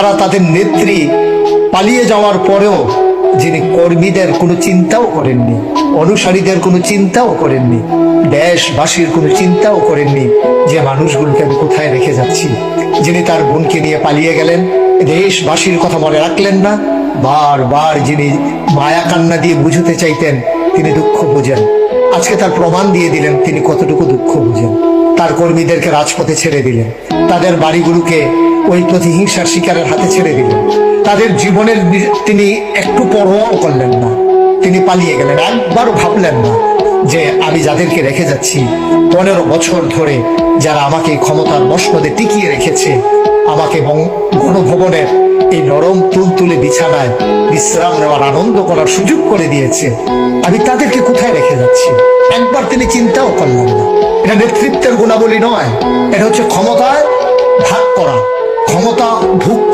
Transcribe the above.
তারা তাদের নেত্রী পালিয়ে যাওয়ার পরেও যিনি কর্মীদের কোনো চিন্তাও করেননি, অনুসারীদের কোনো চিন্তাও করেননি, দেশবাসীর কোনো চিন্তাও করেননি যে মানুষগুলোকে আমি কোথায় রেখে যাচ্ছি। যিনি তার বোনকে নিয়ে পালিয়ে গেলেন, দেশবাসীর কথা মনে রাখলেন না। বারবার যিনি মায়া কান্না দিয়ে বুঝতে চাইতেন, তিনি দুঃখ বুঝেন। আজকে তার প্রমাণ দিয়ে দিলেন তিনি কতটুকু দুঃখ বুঝেন। তার কর্মীদেরকে রাজপথে ছেড়ে দিলেন, তাদের বাড়িগুলোকে ওই প্রতিহিংসার শিকারের হাতে ছেড়ে দিলেন, তাদের জীবনের তিনি একটু পরোয়াও করলেন না। তিনি পালিয়ে গেলেন, একবারও ভাবলেন না যে আমি যাদেরকে রেখে যাচ্ছি 15 বছর ধরে, যারা আমাকে ক্ষমতার মসনদে টিকিয়ে রেখেছে, আমাকে গণভবনের এই নরম তুলতুলে বিছানায় বিশ্রাম নেওয়ার, আনন্দ করার সুযোগ করে দিয়েছে, আমি তাদেরকে কোথায় রেখে যাচ্ছি, একবার তিনি চিন্তাও করলেন না। এটা নেতৃত্বের গুণাবলী নয়, এটা হচ্ছে ক্ষমতায় ভাগ করা, ক্ষমতা ভোগ করা।